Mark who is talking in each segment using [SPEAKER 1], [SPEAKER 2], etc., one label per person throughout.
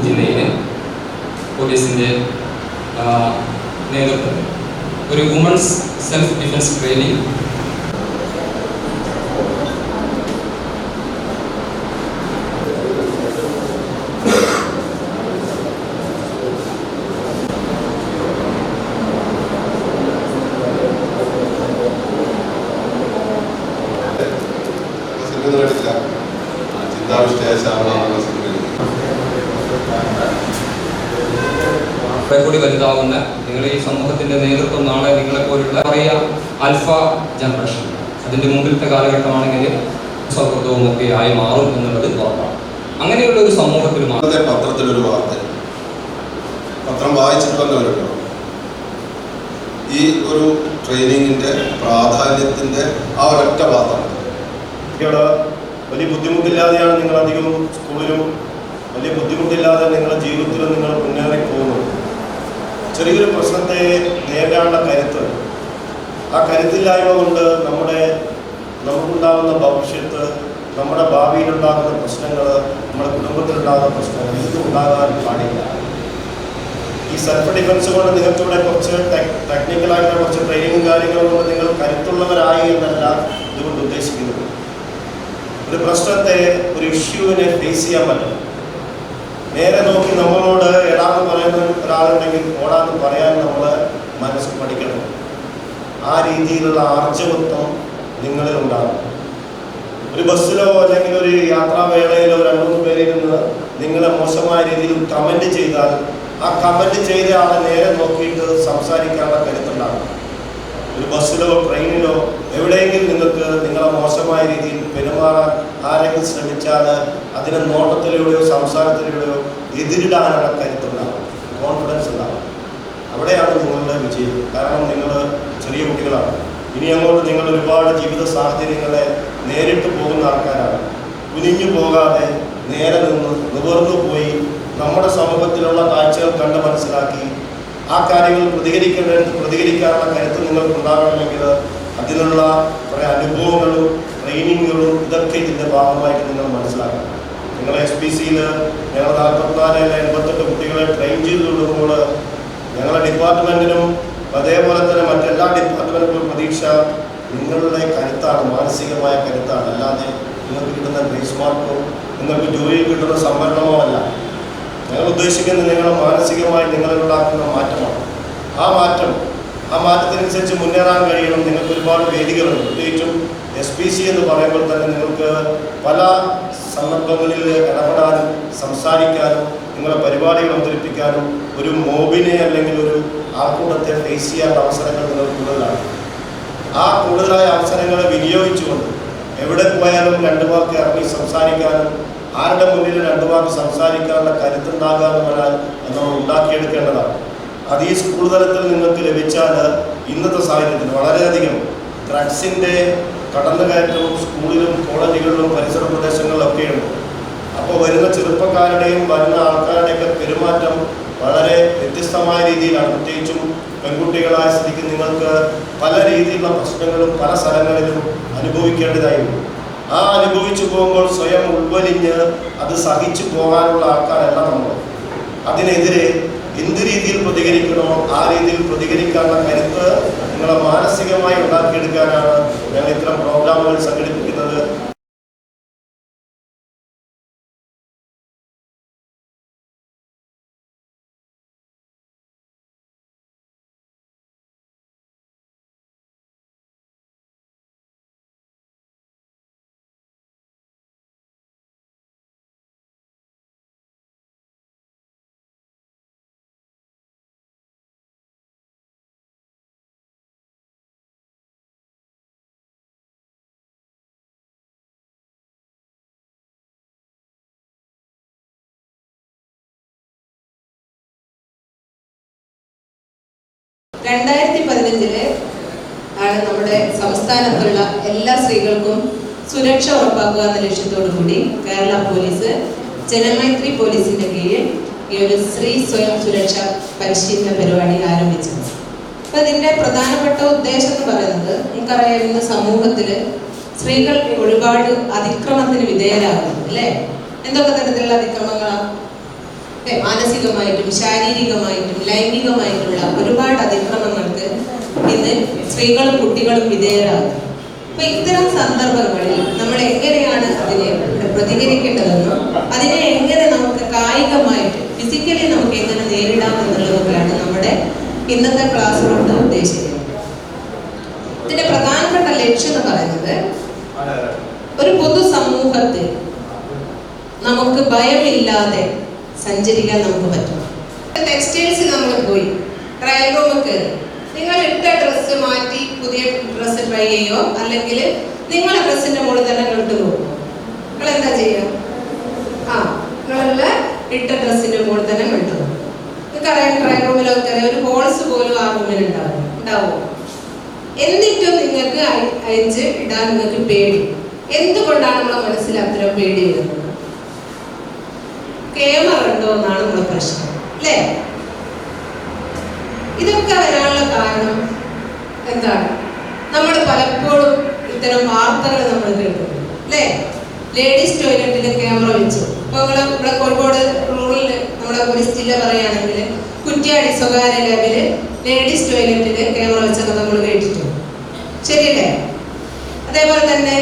[SPEAKER 1] ജില്ലയിലെ പോലീസിൻ്റെ നേതൃത്വത്തിൽ ഒരു വുമൺസ് സെൽഫ് ഡിഫൻസ് ട്രെയിനിങ് കൂടി വലുതാവുന്ന നിങ്ങൾ ഈ സമൂഹത്തിന്റെ നേതൃത്വം നാളെ നിങ്ങളെപ്പോലുള്ള പറയുക ആൽഫ ജനറേഷൻ അതിന്റെ മുമ്പിലത്തെ കാലഘട്ടമാണെങ്കിൽ സൗഹൃദവും ഒക്കെ ആയി മാറും എന്നുള്ളത് ഉറപ്പാണ്. അങ്ങനെയുള്ള ഒരു സമൂഹത്തിൽ
[SPEAKER 2] പത്രത്തിലൊരു വാർത്ത പത്രം വായിച്ചിട്ടുള്ളവരുണ്ടോ? ഈ ഒരു ട്രെയിനിങ്ങിന്റെ പ്രാധാന്യത്തിന്റെ ആ ഒരൊറ്റ വാർത്ത
[SPEAKER 3] വലിയ ബുദ്ധിമുട്ടില്ലാതെയാണ് നിങ്ങൾ അധികം സ്കൂളിലും വലിയ ബുദ്ധിമുട്ടില്ലാതെ നിങ്ങളുടെ ജീവിതത്തിലും നിങ്ങൾ മുന്നേറി പോകുന്നു. ചെറിയൊരു പ്രശ്നത്തെ നേരിടാനുള്ള കരുത്ത്, ആ കരുത്തില്ലായ്മ കൊണ്ട് നമുക്കുണ്ടാകുന്ന ഭവിഷ്യത്ത്, നമ്മുടെ ഭാവിയിലുണ്ടാകുന്ന പ്രശ്നങ്ങൾ, നമ്മുടെ കുടുംബത്തിലുണ്ടാകുന്ന പ്രശ്നങ്ങൾ ഇതും ഉണ്ടാകാൻ പാടില്ല. ഈ സെൽഫ് ഡിഫൻസ് കൊണ്ട് നിങ്ങൾക്കിവിടെ കുറച്ച് ടെക്നിക്കലായിട്ടുള്ള കുറച്ച് ട്രെയിനിങ്ങും കാര്യങ്ങളും കൊണ്ട് നിങ്ങൾ കരുത്തുള്ളവരായി എന്നല്ല ഇതുകൊണ്ട് ഉദ്ദേശിക്കുന്നത്. ഒരു പ്രശ്നത്തെ, ഒരു ഇഷ്യൂവിനെ ഫേസ് ചെയ്യാൻ പറ്റും. നേരെ നോക്കി നമ്മളോട് എടാന്ന് പറയുന്ന ഒരാളുണ്ടെങ്കിൽ ഓടാന്ന് പറയാൻ നമ്മൾ മനസ്സ് പഠിക്കണം. ആ രീതിയിലുള്ള ആർജവത്വം നിങ്ങളിൽ ഉണ്ടാകും. ഒരു ബസ്സിലോ അല്ലെങ്കിൽ ഒരു യാത്രാവേളയിലോ 2-3 പേരിൽ നിന്ന് നിങ്ങളെ മോശമായ രീതിയിൽ കമൻറ്റ് ചെയ്താൽ ആ കമൻറ്റ് ചെയ്ത ആളെ നേരെ നോക്കിയിട്ട് സംസാരിക്കാനുള്ള കരുത്തുണ്ടാകും. ഒരു ബസ്സിലോ ട്രെയിനിലോ എവിടെയെങ്കിലും നിങ്ങൾക്ക് നിങ്ങളെ മോശമായ രീതിയിൽ പെരുമാറാൻ ആരെങ്കിലും ശ്രമിച്ചാൽ അതിനെ നോട്ടത്തിലൂടെയോ സംസാരത്തിലൂടെയോ എതിരിടാനുള്ള കരുത്തുണ്ടാകും, കോൺഫിഡൻസ് ഉണ്ടാകും. അവിടെയാണ് നിങ്ങളുടെ വിജയം. കാരണം നിങ്ങൾ ചെറിയ കുട്ടികളാണ്. ഇനി അങ്ങോട്ട് നിങ്ങൾ ഒരുപാട് ജീവിത സാഹചര്യങ്ങളെ നേരിട്ട് പോകുന്ന ആൾക്കാരാണ്. കുനിഞ്ഞു പോകാതെ നേരെ നിന്ന് നിവർന്നു പോയി നമ്മുടെ സമൂഹത്തിലുള്ള കാഴ്ചകൾ കണ്ട് മനസ്സിലാക്കി ആ കാര്യങ്ങൾ പ്രതികരിക്കാനുള്ള കരുത്ത് നിങ്ങൾക്കുണ്ടാകണമെങ്കിൽ അതിനുള്ള കുറേ അനുഭവങ്ങളും ട്രെയിനിങ്ങുകളും ഇതൊക്കെ ഇതിൻ്റെ ഭാഗമായിട്ട് നിങ്ങൾ മനസ്സിലാക്കണം. നിങ്ങൾ SPCയിൽ ഞങ്ങൾ 44 അല്ല 88 കുട്ടികളെ ട്രെയിൻ ചെയ്ത് കൊടുക്കുമ്പോൾ ഞങ്ങളുടെ ഡിപ്പാർട്ട്മെൻറ്റിനും അതേപോലെ തന്നെ മറ്റെല്ലാ ഡിപ്പാർട്ട്മെൻറ്റിനും പ്രതീക്ഷ നിങ്ങളുടെ കരുത്താണ്, മാനസികമായ കരുത്താണ്. അല്ലാതെ നിങ്ങൾക്ക് കിട്ടുന്ന ഗ്രേസ് മാർക്കോ നിങ്ങൾക്ക് ജോലിയിൽ കിട്ടുന്ന സംവരണമോ അല്ല. ഞങ്ങൾ ഉദ്ദേശിക്കുന്നത് നിങ്ങളെ മാനസികമായി നിങ്ങളിലുണ്ടാക്കുന്ന മാറ്റമാണ്. ആ മാറ്റത്തിനനുസരിച്ച് മുന്നേറാൻ കഴിയണം. നിങ്ങൾക്ക് ഒരുപാട് വേദികളുണ്ട്. പ്രത്യേകിച്ചും SPC എന്ന് പറയുമ്പോൾ തന്നെ നിങ്ങൾക്ക് പല സന്ദർഭങ്ങളിൽ ഇടപെടാനും സംസാരിക്കാനും നിങ്ങളുടെ പരിപാടികൾ അവതരിപ്പിക്കാനും ഒരു മോബിനെ അല്ലെങ്കിൽ ഒരു ആൾക്കൂട്ടത്തെ ഫേസ് ചെയ്യാനുള്ള അവസരങ്ങൾ നിങ്ങൾക്ക് കൂടുതലാണ്. ആ കൂടുതലായ അവസരങ്ങളെ വിനിയോഗിച്ചുകൊണ്ട് എവിടെ പോയാലും 2 വാക്ക് ഇറങ്ങി സംസാരിക്കാനും ആരുടെ മുന്നിൽ 2 വാക്ക് സംസാരിക്കാനുള്ള കരുത്തുണ്ടാകാതെ വരാൻ നമ്മൾ ഉണ്ടാക്കിയെടുക്കേണ്ടതാണ്. അത് ഈ സ്കൂൾ തലത്തിൽ നിങ്ങൾക്ക് ലഭിച്ചാൽ ഇന്നത്തെ സാഹചര്യത്തിൽ വളരെയധികം ഡ്രഗ്സിൻ്റെ കടന്നുകയറ്റവും സ്കൂളിലും കോളേജുകളിലും പരിസര പ്രദേശങ്ങളിലൊക്കെയുണ്ട്. അപ്പോൾ വരുന്ന ചെറുപ്പക്കാരുടെയും വരുന്ന ആൾക്കാരുടെയൊക്കെ പെരുമാറ്റം വളരെ വ്യത്യസ്തമായ രീതിയിലാണ്. പ്രത്യേകിച്ചും പെൺകുട്ടികളായ സ്ഥിതിക്ക് നിങ്ങൾക്ക് പല രീതിയിലുള്ള പ്രശ്നങ്ങളും പല സ്ഥലങ്ങളിലും അനുഭവിക്കേണ്ടതായിരുന്നു. ആ അനുഭവിച്ചു പോകുമ്പോൾ സ്വയം ഉൾവലിഞ്ഞ് അത് സഹിച്ചു പോകാനുള്ള ആൾക്കാരല്ല നമ്മൾ. അതിനെതിരെ എന്ത് രീതിയിൽ പ്രതികരിക്കണോ ആ രീതിയിൽ പ്രതികരിക്കാനുള്ള കരുത്ത് നിങ്ങളെ മാനസികമായി ഉണ്ടാക്കിയെടുക്കാനാണ് ഞങ്ങൾ ഇത്തരം പ്രോഗ്രാമുകൾ സംഘടിപ്പിക്കുന്നത്.
[SPEAKER 4] ആണ് നമ്മുടെ സംസ്ഥാനത്തുള്ള എല്ലാ സ്ത്രീകൾക്കും സുരക്ഷ ഉറപ്പാക്കുക എന്ന ലക്ഷ്യത്തോടു കൂടി കേരള പോലീസ് ജനമൈത്രി പോലീസിന്റെ കീഴിൽ ഈ ഒരു സ്ത്രീ സ്വയം സുരക്ഷ പരിശീലന പരിപാടി ആരംഭിച്ചത്. അപ്പൊ ഇതിന്റെ പ്രധാനപ്പെട്ട ഉദ്ദേശം എന്ന് പറയുന്നത്, നമുക്കറിയാം ഇന്ന് സമൂഹത്തില് സ്ത്രീകൾ ഒരുപാട് അതിക്രമത്തിന് വിധേയരാകുന്നു അല്ലേ? എന്തൊക്കെ തരത്തിലുള്ള അതിക്രമങ്ങളാണ്? മാനസികമായിട്ടും ശാരീരികമായിട്ടും ലൈംഗികമായിട്ടുള്ള ഒരുപാട് അതിക്രമങ്ങൾക്ക് ഇന്ന് സ്ത്രീകളും കുട്ടികളും വിധേയരാകും. അപ്പൊ ഇത്തരം സന്ദർഭങ്ങളിൽ നമ്മൾ എങ്ങനെയാണ് അതിനെ പ്രതികരിക്കേണ്ടതെന്നും അതിനെ എങ്ങനെ നമുക്ക് കായികമായിട്ട് ഫിസിക്കലി നമുക്ക് എങ്ങനെ നേരിടാം എന്നുള്ളതൊക്കെയാണ് നമ്മുടെ ഇന്നത്തെ ക്ലാസ് കൊണ്ട് ഉദ്ദേശിക്കുന്നത്. ഇതിന്റെ പ്രധാനപ്പെട്ട ലക്ഷ്യം എന്ന് പറയുന്നത് ഒരു പൊതുസമൂഹത്തിൽ നമുക്ക് ഭയമില്ലാതെ സഞ്ചരിക്കാൻ നമുക്ക് പറ്റും. ടെക്സ്റ്റൈൽസിൽ നമ്മൾ പോയി ട്രയൽ റൂമിൽ കയറി നിങ്ങൾ ഇട്ട ഡ്രസ്സ് മാറ്റി പുതിയ ഡ്രസ്സ് ട്രൈ ചെയ്യോ, അല്ലെങ്കിൽ നിങ്ങളെ ഡ്രസ്സിന്റെ മുകളിൽ തന്നെ ഇട്ട് പോകുമോ? നിങ്ങൾ എന്താ ചെയ്യുക? നിങ്ങളുള്ള ഇട്ട ഡ്രസ്സിന്റെ മുകളിൽ തന്നെ ഇട്ടു പോകും. നിങ്ങൾക്കറിയാം ട്രയൽ റൂമിലൊക്കെ ഒരു ഹോൾസ് പോലും ആ റൂമിൽ ഉണ്ടാവും. എന്നിട്ടും നിങ്ങൾക്ക് അയച്ച് ഇടാൻ നിങ്ങൾക്ക് പേടി. എന്തുകൊണ്ടാണ് നമ്മളെ മനസ്സിൽ അത്തരം പേടി വരുന്നത്? ക്യാമറ ഉണ്ടോ എന്നാണ് നമ്മളെ പ്രശ്നം, അല്ലേ? ഇതൊക്കെ വരാനുള്ള കാരണം എന്താണ്? നമ്മൾ പലപ്പോഴും ഇത്തരം വാർത്തകൾ നമ്മൾ കേൾക്കുന്നു, അല്ലേ? ലേഡീസ് ടോയ്ലറ്റിൽ ക്യാമറ വെച്ചു. ഇപ്പോൾ ഇവിടെ കോഴിക്കോട് റൂറലിൽ നമ്മുടെ പോലീസ് ജില്ല പറയുകയാണെങ്കിൽ കുറ്റ്യാടി സ്വകാര്യ ലാബില് ലേഡീസ് ടോയ്ലറ്റിൽ ക്യാമറ വെച്ചൊക്കെ നമ്മൾ കേട്ടിട്ടുണ്ട്, ശരിയല്ലേ? അതേപോലെ തന്നെ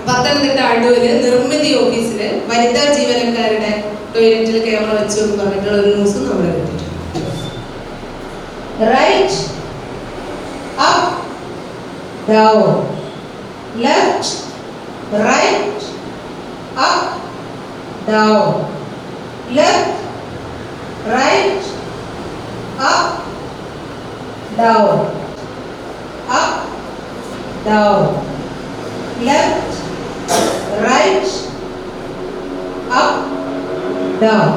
[SPEAKER 4] പത്തനംതിട്ട അടൂര് നിർമ്മിതി ഓഫീസിൽ വനിതാ ജീവനക്കാരുടെ ടോയ്ലറ്റിൽ ക്യാമറ വെച്ചു എന്ന് പറഞ്ഞിട്ടുള്ള ഒരു ന്യൂസ് നമ്മൾ കേട്ടിട്ടുണ്ട്. Right, up, down, left, right, up, down, left, right, up, down, up, down, left, right, up, down,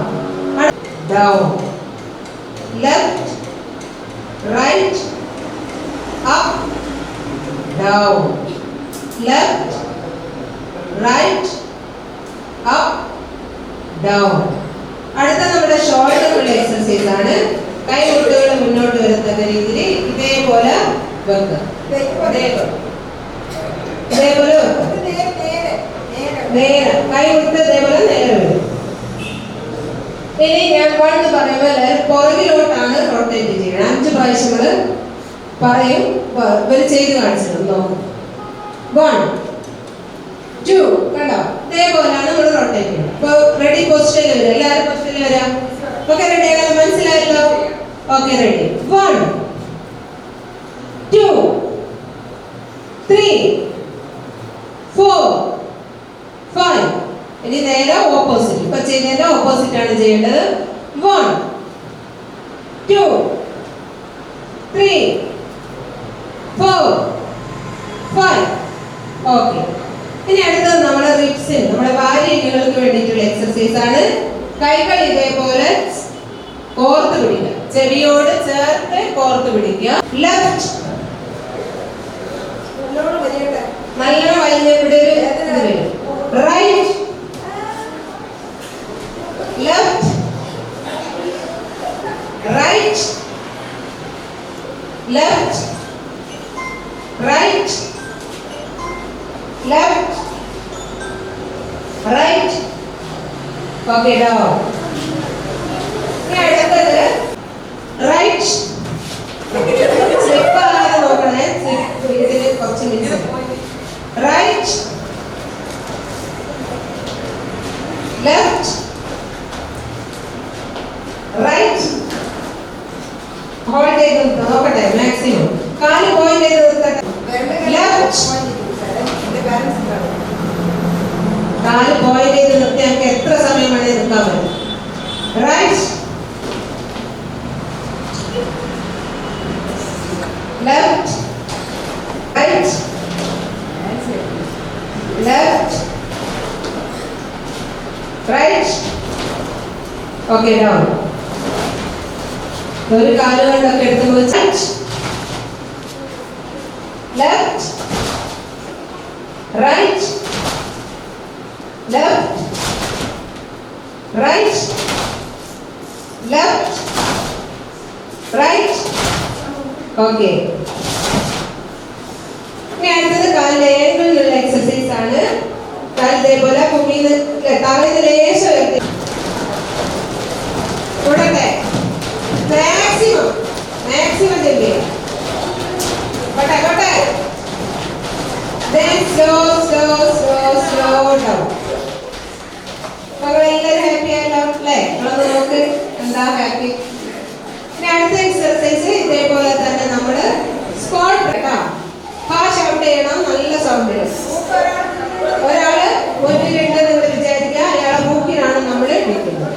[SPEAKER 4] down, left, right, up, down, left, right, up, down. അടുത്ത നമ്മുടെ ഷോൾഡറുള്ള എക്സസൈസ് ആണ്. കൈമുട്ടുകൾ മുന്നോട്ട് വരുന്ന രീതിയിൽ ഇതേപോലെ വെക്കുക. ഇതേപോലെ നേരെ കൈമുട്ട് ഇതേപോലെ നേരെ വരും. ഇനി ഞാൻ വണ്ണ് പറയുമ്പോൾ എല്ലാവരും പുറകിലോട്ടാണ് റൊട്ടേറ്റ് ചെയ്യുന്നത്. 5 പ്രാവശ്യങ്ങൾ പറയും, ഇവർ ചെയ്ത് കാണിച്ചത് നോക്കും. 1, 2, കണ്ടോ? ഇതേപോലെയാണ് നമ്മൾ റൊട്ടേറ്റ് ചെയ്യുന്നത്. ഇപ്പോൾ റെഡി പൊസിഷനിൽ വരും. എല്ലാവരും പൊസിഷനിൽ വരാം. ഓക്കെ, റെഡി ആകാൻ മനസ്സിലായല്ലോ? Okay, ready. 1, 2, 3, 4, 5. ഇനി നേരെ ഓപ്പോസിറ്റ്. ഇപ്പൊ ചെയ്യുന്നതിന്റെ ഓപ്പോസിറ്റ് ആണ് ചെയ്യേണ്ടത്. 1, 2, 3, 4, 5. ഓക്കെ, ഇനി അടുത്തത് നമ്മുടെ റിബ്സിന്, നമ്മുടെ വാരിയലുകൾക്ക് വേണ്ടിയിട്ടുള്ള എക്സസൈസ് ആണ്. കൈകൾ ഇതേപോലെ കോർത്ത് പിടിക്കുക, ചെവിയോട് ചേർത്ത് കോർത്ത് പിടിക്കുക. ലെഫ്റ്റ് നല്ലോണം വലിയ ഇവിടെ ഒരു right, left, right, left, right, left, right. Okay, down. അടുത്തത് റൈറ്റ്. സ്ലിപ്പ് ആകാതെ നോക്കണേ, ഇതിൽ കുറച്ച് minute. Right, left, right. Hold ചെയ്ത് നോക്കട്ടെ മാക്സിമം. കാല് പോയിന്റ് ചെയ്ത് നിർത്തട്ടെ. ലെഫ്റ്റ്, കാല് പോയിന്റ് ചെയ്ത് നിർത്തി നമുക്ക് എത്ര സമയം വേണേൽ നിൽക്കാൻ പറ്റും. Right, left, right, left, right. Okay, down. ഒരു കാലുകൊണ്ടൊക്കെ എടുത്ത് വെച്ച് left, right, left, right, left, right. Okay, ഇനി അടുത്തത് കാലിന്റെ ഏങ്കിളിലുള്ള എക്സസൈസ് ആണ്. കാൽ ഇതേപോലെ ഭൂമിയിൽ താഴെ ലേശം എന്താ ഹാപ്പി. ഇനി അടുത്ത എക്സർസൈസ് ഇതേപോലെ തന്നെ നമ്മൾ സ്പോട്ട് ഷൗട്ട് ചെയ്യണം, നല്ല സൗണ്ടിൽ. ഒരാള് മുന്നിലുണ്ടെന്ന് നിങ്ങൾ വിചാരിക്കുക, അയാളെ മൂക്കിനാണ് നമ്മൾ ഇടിക്കുന്നത്.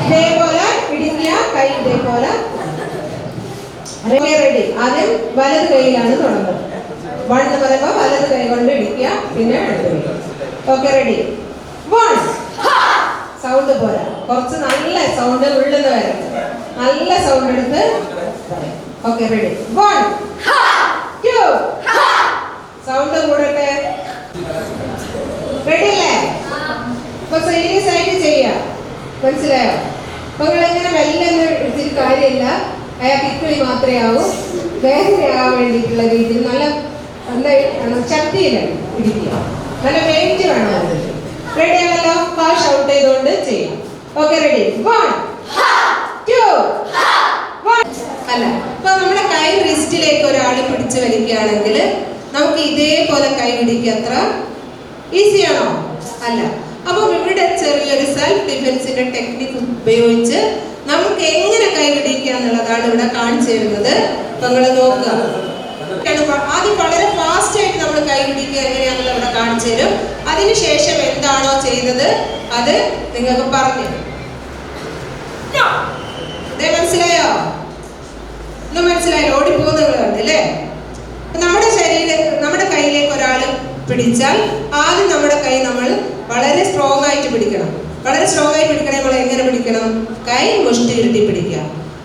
[SPEAKER 4] ഇതേപോലെ ഇടിക്കുക, കൈ ഇതേപോലെ. റെഡി. ആദ്യം വലത് കൈയിലാണ് തുടങ്ങുന്നത്. 1 എന്ന് പറയുമ്പോൾ വലത് കൈ കൊണ്ട് ഇടിക്കുക, പിന്നെ ഓക്കെ. റെഡി. 1. സൗണ്ട് പോരാ, കുറച്ച് നല്ല സൗണ്ട് ഉള്ളുന്ന് വരെ നല്ല സൗണ്ട് എടുത്ത്. ഓക്കെ. റെഡി. 1 2 സൗണ്ട് കൂടട്ടെ. റെഡി അല്ലേ? ഇപ്പൊ സീരിയസ് ആയിട്ട് ചെയ്യാം, മനസ്സിലായോ? അപ്പൊ നിങ്ങളിങ്ങനെ മെല്ലെന്ന് എടുത്തിട്ട് കാര്യമില്ല. അയാൾക്ക് ഇക്കിളി മാത്രമേ ആവൂ. വേദനയാകാൻ വേണ്ടിയിട്ടുള്ള രീതിയിൽ നല്ല ശക്തിയില്ല ഇരിക്കുക, നല്ല വെയിറ്റ് വേണം അതിൽ. റെഡി ആണല്ലോ? ഷൗട്ട് ചെയ്തുകൊണ്ട് ചെയ്യാം. ഓക്കെ. റെഡി. 1 2 1. അല്ല, ഇപ്പൊ നമ്മുടെ കൈ റിസ്റ്റിലേക്ക് ഒരാൾ പിടിച്ചു വലിക്കുകയാണെങ്കിൽ നമുക്ക് ഇതേപോലെ കൈ പിടിക്കുക. അത്ര ഈസിയാണോ? അല്ല. അപ്പൊ ഇവിടെ ചെറിയൊരു സെൽഫ് ഡിഫെൻസിന്റെ ടെക്നിക്ക് ഉപയോഗിച്ച് നമുക്ക് എങ്ങനെ കൈ പിടിക്കുക എന്നുള്ളതാണ് ഇവിടെ കാണിച്ചു തരുന്നത്. അപ്പൊ നിങ്ങൾ നോക്കുക. ആദ്യം വളരെ ഫാസ്റ്റ് ആയിട്ട് നമ്മൾ കൈ പിടിക്കുക എങ്ങനെയാണെന്നുള്ള ഇവിടെ കാണിച്ചു തരും. അതിനുശേഷം എന്താണോ ചെയ്തത് അത് നിങ്ങൾക്ക് പറഞ്ഞു. ഇതേ മനസ്സിലായോ? ഒന്നും മനസ്സിലായോ? ഓടിപ്പോകുന്നത് കണ്ടില്ലേ? നമ്മുടെ നമ്മുടെ കൈയിലേക്ക് ഒരാൾ പിടിച്ചാൽ ആദ്യം നമ്മുടെ കൈ നമ്മൾ വളരെ സ്ട്രോങ് ആയിട്ട് പിടിക്കണം. വളരെ സ്ട്രോങ് ആയി പിടിക്കണേ. നമ്മൾ എങ്ങനെ പിടിക്കണം? കൈ മുഷ്ടി ഇരുട്ടി പിടിക്കുക.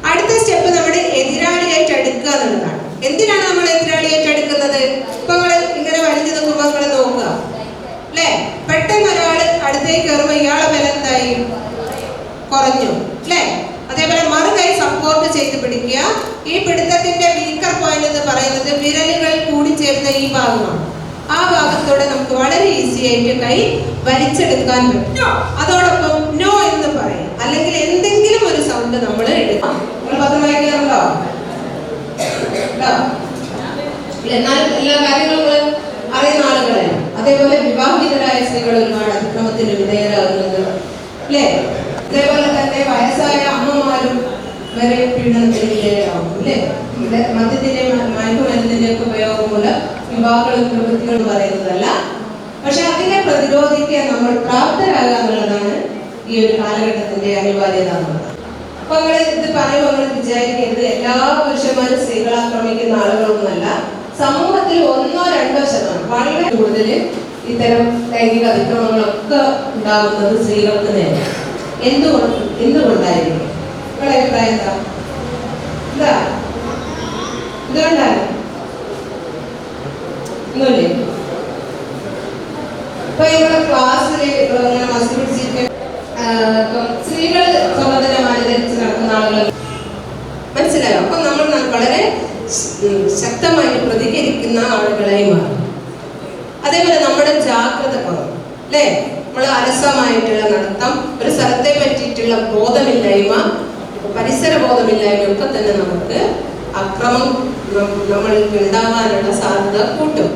[SPEAKER 4] അടുത്ത സ്റ്റെപ്പ് നമ്മുടെ എതിരാളിയായിട്ട് അടുക്കുക എന്നുള്ളതാണ്. എന്തിനാണ് നമ്മൾ എതിരാളിയായിട്ട് അടുക്കുന്നത്? ഇപ്പൊ നിങ്ങൾ ഇങ്ങനെ വലിഞ്ഞു നിൽക്കുമ്പോൾ നിങ്ങൾ നോക്കുക അല്ലേ? പെട്ടെന്ന് ഒരാൾ അടുത്തേക്ക് കയറുമ്പോൾ ഇയാളെ ബലം എന്തായി? കുറഞ്ഞു അല്ലേ? അതേപോലെ മറുകൈ സപ്പോർട്ട് ചെയ്ത് പിടിക്കുക. ഈ പിടുത്തത്തിന്റെ വീക്കർ പോയിന്റ് എന്ന് പറയുന്നത് വിരലുകൾ കൂടി ചേർന്ന ഈ ഭാഗമാണ്. ആ ഭാഗത്തോടെ നമുക്ക് വളരെ ഈസി ആയിട്ട് കൈ വലിച്ചെടുക്കാൻ പറ്റും. അതോടൊപ്പം നോ എന്ന് പറയും, അല്ലെങ്കിൽ എന്തെങ്കിലും ഒരു സൗണ്ട് നമ്മൾ എടുക്കാം. നിങ്ങൾ പത്രം വായിക്കാറുണ്ടോ? എന്നാലും എല്ലാ കാര്യങ്ങളും അറിയുന്ന ആളുകളെ. അതേപോലെ വിവാഹിതരായ സ്ത്രീകൾ ഒരുപാട് അതിക്രമത്തിന് വിധേയരാകുന്നുണ്ട് അല്ലേ? അതേപോലെ തന്നെ വയസ്സായ അമ്മമാരും വരെ പീഡനത്തിന് വിധേയരാകും അല്ലേ? മദ്യത്തിന്റെ മയക്കുമരുന്നിന്റെ ഒക്കെ ഉപയോഗം മൂലം വിവാഹങ്ങളും പ്രവൃത്തികൾ പറയുന്നതല്ല. പക്ഷെ അതിനെ പ്രതിരോധിക്കാൻ നമ്മൾ പ്രാപ്തരാകുക എന്നുള്ളതാണ് ഈ ഒരു കാലഘട്ടത്തിന്റെ അനിവാര്യത എന്നുള്ളത്. അപ്പൊ നിങ്ങൾ ഇത് പറയുമ്പോൾ നിങ്ങൾ വിചാരിക്കരുത് എല്ലാ പുരുഷന്മാരും സ്ത്രീകളെ ആക്രമിക്കുന്ന ആളുകളൊന്നുമല്ല. സമൂഹത്തിൽ 1-2% വളരെ കൂടുതൽ ഇത്തരം ലൈംഗിക അതിക്രമങ്ങളൊക്കെ ഉണ്ടാകുന്നത് സ്ത്രീകൾക്ക് നേരെ. എന്തുകൊണ്ടായിരിക്കും? നിങ്ങളുടെ അഭിപ്രായം എന്താ? എന്തുകൊണ്ടാണ്? ഒന്നുമില്ലേ? ഇപ്പൊ ഇവിടെ ക്ലാസ്സിൽ ഇങ്ങനെ മസ്തി പിടിച്ചിട്ട് സ്ത്രീകൾ സ്വതന്ത്രമായി ധരിച്ച് നടക്കുന്ന ആളുകൾ മനസ്സിലായോ? അപ്പൊ നമ്മൾ വളരെ ശക്തമായിട്ട് പ്രതികരിക്കുന്ന ആളുകളായി മാറും. അതേപോലെ നമ്മുടെ ജാഗ്രത കുറവ് അല്ലേ? നമ്മൾ അലസമായിട്ടുള്ള നടത്തം, ഒരു സ്ഥലത്തെ പറ്റിയിട്ടുള്ള ബോധമില്ലായ്മ, പരിസര ബോധമില്ലായ്മ ഒക്കെ തന്നെ നമുക്ക് അക്രമം നമ്മൾക്ക് ഉണ്ടാവാനുള്ള സാധ്യത കൂട്ടും.